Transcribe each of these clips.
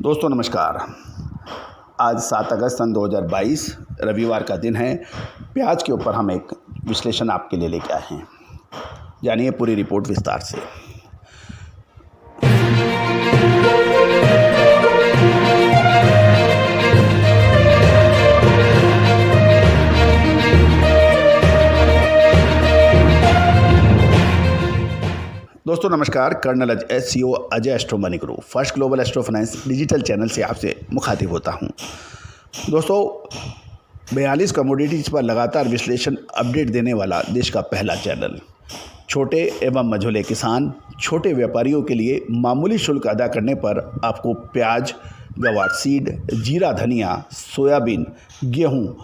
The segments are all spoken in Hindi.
दोस्तों नमस्कार। आज 7 अगस्त सन 2022 रविवार का दिन है। प्याज के ऊपर हम एक विश्लेषण आपके लिए लेके आए हैं। जानिए पूरी रिपोर्ट विस्तार से। दोस्तों नमस्कार। Colonel SEO Ajay astro money guru first global astro finance digital channel से आपसे मुखातिब होता हूं। दोस्तों 42 कमोडिटीज़ पर लगातार विश्लेषण अपडेट देने वाला देश का पहला चैनल। छोटे एवं मझोले किसान, छोटे व्यापारियों के लिए मामूली शुल्क अदा करने पर आपको प्याज, गवार सीड, जीरा धनिया, सोयाबीन, गेहूँ,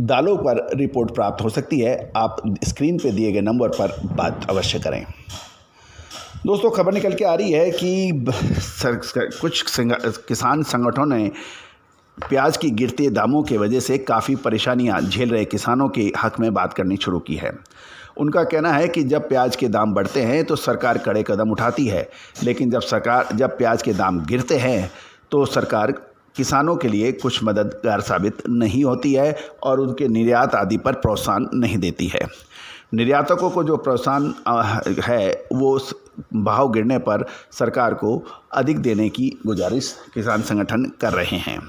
दालों पर रिपोर्ट प्राप्त हो सकती है। आप स्क्रीन पर दिए गए नंबर पर बात अवश्य करें। दोस्तों खबर निकल के आ रही है कि कुछ किसान संगठनों ने प्याज की गिरते दामों की वजह से काफ़ी परेशानियां झेल रहे किसानों के हक में बात करनी शुरू की है। उनका कहना है कि जब प्याज के दाम बढ़ते हैं तो सरकार कड़े कदम उठाती है, लेकिन जब प्याज के दाम गिरते हैं तो सरकार किसानों के लिए कुछ मददगार साबित नहीं होती है और उनके निर्यात आदि पर प्रोत्साहन नहीं देती है। निर्यातकों को जो प्रोत्साहन है वो भाव गिरने पर सरकार को अधिक देने की गुजारिश किसान संगठन कर रहे हैं।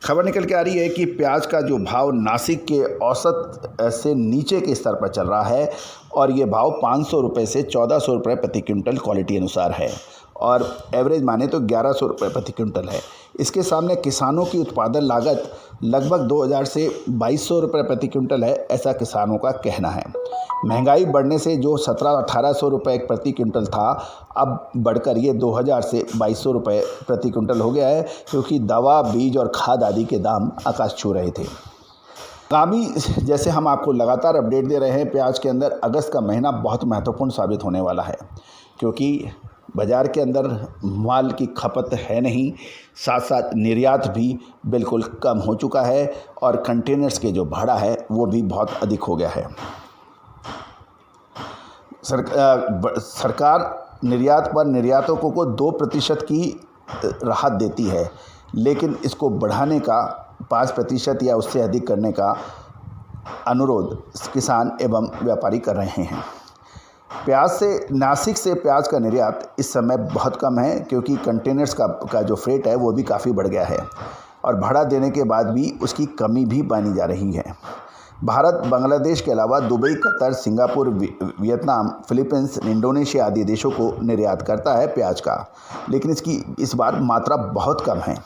खबर निकल के आ रही है कि प्याज का जो भाव नासिक के औसत से नीचे के स्तर पर चल रहा है और ये भाव 500 रुपये से 1400 रुपये प्रति क्विंटल क्वालिटी अनुसार है और एवरेज माने तो 1100 रुपये प्रति क्विंटल है। इसके सामने किसानों की उत्पादन लागत लगभग 2000 से 2200 रुपये प्रति क्विंटल है, ऐसा किसानों का कहना है। महंगाई बढ़ने से जो 1700-1800 रुपये प्रति क्विंटल था, अब बढ़कर ये 2000 से 2200 रुपये प्रति क्विंटल हो गया है, क्योंकि दवा, बीज और खाद आदि के दाम आकाश छू रहे थे। आगामी जैसे हम आपको लगातार अपडेट दे रहे हैं, प्याज के अंदर अगस्त का महीना बहुत महत्वपूर्ण साबित होने वाला है, क्योंकि बाज़ार के अंदर माल की खपत है नहीं, साथ साथ निर्यात भी बिल्कुल कम हो चुका है और कंटेनर्स के जो भाड़ा है वो भी बहुत अधिक हो गया है। सरकार निर्यात पर निर्यातकों को 2% की राहत देती है, लेकिन इसको बढ़ाने का 5% या उससे अधिक करने का अनुरोध किसान एवं व्यापारी कर रहे हैं। नासिक से प्याज का निर्यात इस समय बहुत कम है, क्योंकि कंटेनर्स का जो फ्रेट है वो भी काफ़ी बढ़ गया है और भाड़ा देने के बाद भी उसकी कमी भी मानी जा रही है। भारत बांग्लादेश के अलावा Dubai, Qatar, Singapore, Vietnam, Philippines, Indonesia आदि देशों को निर्यात करता है प्याज का, लेकिन इसकी इस बार मात्रा बहुत कम है।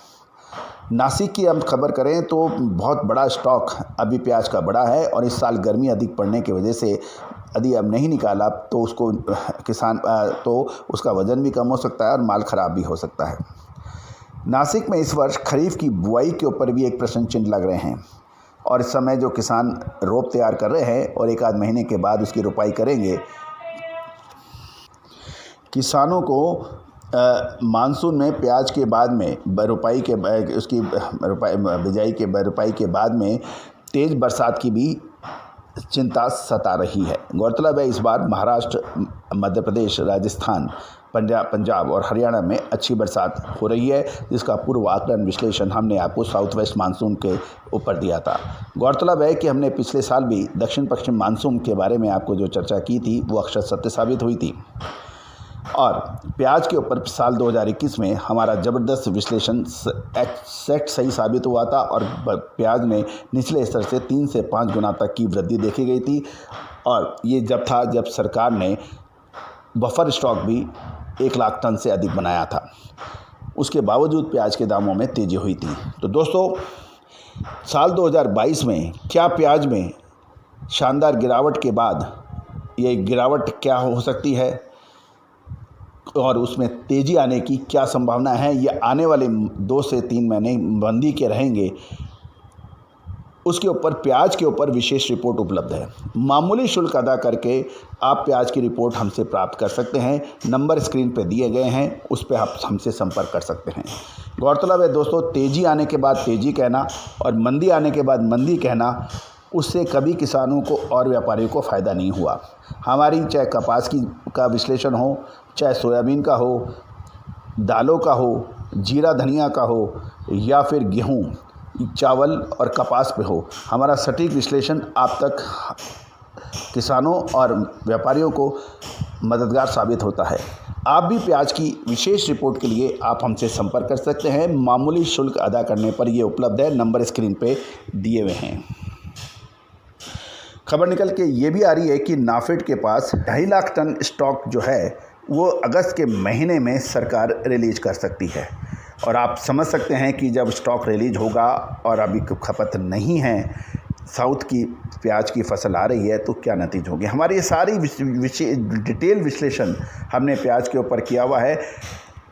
नासिक की हम खबर करें तो बहुत बड़ा स्टॉक अभी प्याज का बड़ा है और इस साल गर्मी अधिक पड़ने की वजह से यदि अब नहीं निकाला तो उसका वज़न भी कम हो सकता है और माल ख़राब भी हो सकता है। नासिक में इस वर्ष खरीफ की बुआई के ऊपर भी एक प्रश्न चिन्ह लग रहे हैं और इस समय जो किसान रोप तैयार कर रहे हैं और एक आध महीने के बाद उसकी रोपाई करेंगे। किसानों को मानसून में प्याज के बाद में रोपाई के बाद में तेज़ बरसात की भी चिंता सता रही है। गौरतलब है इस बार महाराष्ट्र, मध्य प्रदेश, राजस्थान, पंजाब और हरियाणा में अच्छी बरसात हो रही है, जिसका पूर्व आकलन विश्लेषण हमने आपको साउथ वेस्ट मानसून के ऊपर दिया था। गौरतलब है कि हमने पिछले साल भी दक्षिण पश्चिम मानसून के बारे में आपको जो चर्चा की थी वो अक्षर सत्य साबित हुई थी और प्याज के ऊपर साल 2021 में हमारा ज़बरदस्त विश्लेषण एक्जैक्ट सही साबित हुआ था और प्याज में निचले स्तर से 3 से 5 गुना तक की वृद्धि देखी गई थी और ये जब सरकार ने बफर स्टॉक भी 1 लाख टन से अधिक बनाया था। उसके बावजूद प्याज के दामों में तेज़ी हुई थी। तो दोस्तों साल 2022 में क्या प्याज में शानदार गिरावट के बाद ये गिरावट क्या हो सकती है और उसमें तेज़ी आने की क्या संभावना है, ये आने वाले 2 से 3 महीने मंदी के रहेंगे, उसके ऊपर प्याज के ऊपर विशेष रिपोर्ट उपलब्ध है। मामूली शुल्क अदा करके आप प्याज की रिपोर्ट हमसे प्राप्त कर सकते हैं। नंबर स्क्रीन पर दिए गए हैं, उस पर आप हमसे संपर्क कर सकते हैं। गौरतलब है दोस्तों, तेज़ी आने के बाद तेज़ी कहना और मंदी आने के बाद मंदी कहना, उससे कभी किसानों को और व्यापारियों को फ़ायदा नहीं हुआ। हमारी चाहे कपास का विश्लेषण हो, चाहे सोयाबीन का हो, दालों का हो, जीरा धनिया का हो या फिर गेहूँ, चावल और कपास पे हो, हमारा सटीक विश्लेषण आप तक किसानों और व्यापारियों को मददगार साबित होता है। आप भी प्याज की विशेष रिपोर्ट के लिए आप हमसे संपर्क कर सकते हैं। मामूली शुल्क अदा करने पर ये उपलब्ध है, नंबर स्क्रीन पे दिए हुए हैं। खबर निकल के ये भी आ रही है कि नाफेड के पास 2.5 लाख टन स्टॉक जो है वो अगस्त के महीने में सरकार रिलीज कर सकती है। और आप समझ सकते हैं कि जब स्टॉक रिलीज होगा और अभी खपत नहीं है, साउथ की प्याज की फसल आ रही है, तो क्या नतीजे होंगे। हमारी ये सारी डिटेल विश्लेषण हमने प्याज के ऊपर किया हुआ है।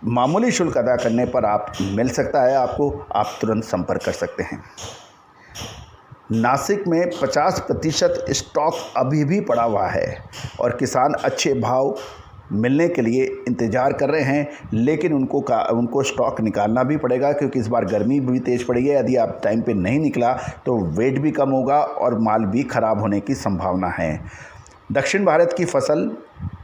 मामूली शुल्क अदा करने पर आप मिल सकता है आपको, आप तुरंत संपर्क कर सकते हैं। नासिक में 50% स्टॉक अभी भी पड़ा हुआ है और किसान अच्छे भाव मिलने के लिए इंतज़ार कर रहे हैं, लेकिन उनको स्टॉक निकालना भी पड़ेगा क्योंकि इस बार गर्मी भी तेज़ पड़ी है। यदि आप टाइम पे नहीं निकला तो वेट भी कम होगा और माल भी ख़राब होने की संभावना है। दक्षिण भारत की फसल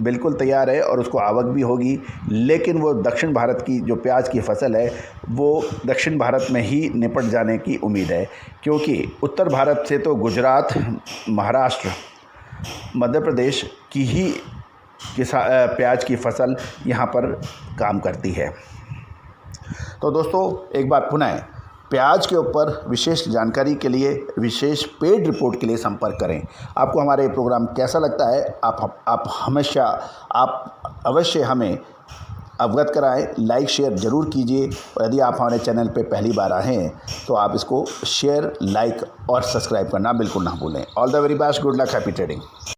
बिल्कुल तैयार है और उसको आवक भी होगी, लेकिन वो दक्षिण भारत की जो प्याज की फसल है वो दक्षिण भारत में ही निपट जाने की उम्मीद है, क्योंकि उत्तर भारत से तो गुजरात, महाराष्ट्र, मध्य प्रदेश की ही प्याज की फसल यहाँ पर काम करती है। तो दोस्तों एक बार पुनः प्याज के ऊपर विशेष जानकारी के लिए, विशेष पेड रिपोर्ट के लिए संपर्क करें। आपको हमारे प्रोग्राम कैसा लगता है आप अवश्य हमें अवगत कराएं। लाइक शेयर ज़रूर कीजिए और यदि आप हमारे चैनल पे पहली बार आए हैं तो आप इसको शेयर, लाइक और सब्सक्राइब करना बिल्कुल ना भूलें। All the very best, good luck, happy trading.